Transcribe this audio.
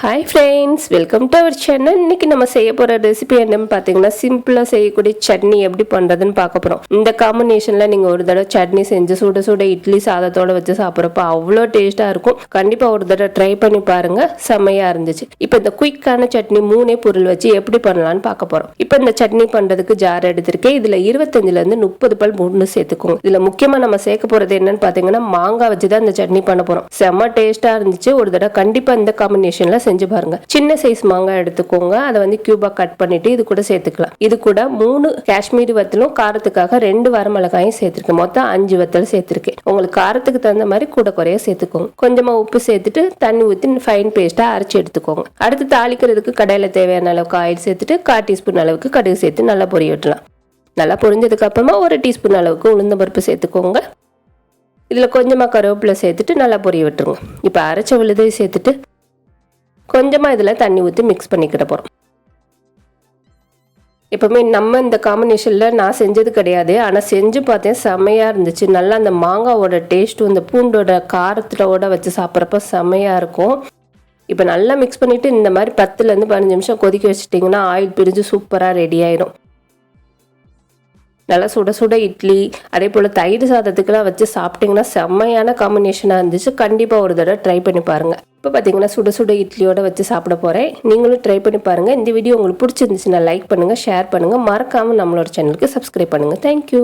Hi friends, welcome to our channel. இன்னைக்கு நம்ம செய்ய போகிற ரெசிபி என்னன்னு பார்த்தீங்கன்னா, சிம்பிளாக செய்யக்கூடிய சட்னி எப்படி பண்ணுறதுன்னு பார்க்க போகிறோம். இந்த காம்பினேஷனில் நீங்கள் ஒரு தடவை சட்னி செஞ்சு சுட சுட இட்லி சாதத்தோடு வச்சு சாப்பிட்றப்ப அவ்வளோ டேஸ்ட்டாக இருக்கும். கண்டிப்பாக ஒரு தடவை ட்ரை பண்ணி பாருங்கள், செம்மையாக இருந்துச்சு. இப்போ இந்த குயிக்கான சட்னி 3 பொருள் வச்சு எப்படி பண்ணலான்னு பார்க்க போகிறோம். இப்போ இந்த சட்னி பண்ணுறதுக்கு ஜார் எடுத்திருக்கேன். இதில் 25லேருந்து 30 பல் பூண்டு சேர்த்துக்கோங்க. இதில் முக்கியமாக நம்ம சேர்க்க போகிறது என்னன்னு பார்த்தீங்கன்னா, மாங்காய் வச்சு தான் இந்த சட்னி பண்ண போகிறோம். செம்ம டேஸ்ட்டாக இருந்துச்சு. ஒரு தடவை கண்டிப்பாக இந்த காம்பினேஷனில் செஞ்சு பாருங்க. சின்ன சைஸ் மாங்காய் எடுத்துக்கோங்க. அதை வந்து கியூபா கட் பண்ணிட்டு இது கூட சேர்த்துக்கலாம். இது கூட 3 காஷ்மீரி வத்தலும் காரத்துக்காக 2 வரமிளகாயும் சேர்த்திருக்கேன். மொத்தம் 5 வத்தல் சேர்த்திருக்கேன். உங்களுக்கு காரத்துக்கு தகுந்த மாதிரி கூட குறைய சேர்த்துக்கோங்க. கொஞ்சமா உப்பு சேர்த்துட்டு தண்ணி ஊற்றி ஃபைன் பேஸ்டா அரைச்சி எடுத்துக்கோங்க. அடுத்து தாளிக்கிறதுக்கு கடையில தேவையான அளவுக்கு ஆயில் சேர்த்துட்டு 1/4 டீஸ்பூன் அளவுக்கு கடுகு சேர்த்து நல்லா பொரிய விட்டுலாம். நல்லா பொரிஞ்சதுக்கு அப்புறமா 1 டீஸ்பூன் அளவுக்கு உளுந்தம் பருப்பு சேர்த்துக்கோங்க. இதுல கொஞ்சமா கருவேப்பிலை சேர்த்துட்டு நல்லா பொரிய விட்டுருங்க. இப்ப அரைச்ச விழுதை சேர்த்துட்டு கொஞ்சமாக இதில் தண்ணி ஊற்றி மிக்ஸ் பண்ணிக்கிட்ட போகிறோம். எப்போவுமே நம்ம இந்த காம்பினேஷனில் நான் செஞ்சது கிடையாது, ஆனால் செஞ்சு பார்த்தேன், செம்மையாக இருந்துச்சு. நல்லா அந்த மாங்காவோட டேஸ்ட்டும் இந்த பூண்டோட காரத்தோட வச்சு சாப்பிட்றப்ப செம்மையாக இருக்கும். இப்போ நல்லா மிக்ஸ் பண்ணிவிட்டு இந்த மாதிரி 10லேருந்து 15 நிமிஷம் கொதிக்க வச்சுட்டிங்கன்னா ஆயில் பிரிஞ்சு சூப்பராக ரெடி ஆயிடும். நல்லா சுட சுட இட்லி அதே போல் தயிர் சாதத்துக்கெல்லாம் வச்சு சாப்பிட்டிங்கன்னா செம்மையான காம்பினேஷனாக இருந்துச்சு. கண்டிப்பாக ஒரு தடவை ட்ரை பண்ணி பாருங்கள். இப்போ பார்த்தீங்கன்னா சுட சுட இட்லியோட வச்சு சாப்பிட போகிறேன். நீங்களும் ட்ரை பண்ணி பாருங்கள். இந்த வீடியோ உங்களுக்கு பிடிச்சிருந்துச்சுன்னா லைக் பண்ணுங்கள், ஷேர் பண்ணுங்கள், மறக்காமல் நம்மளோட சேனலுக்கு சப்ஸ்கிரைப் பண்ணுங்கள். தேங்க்யூ.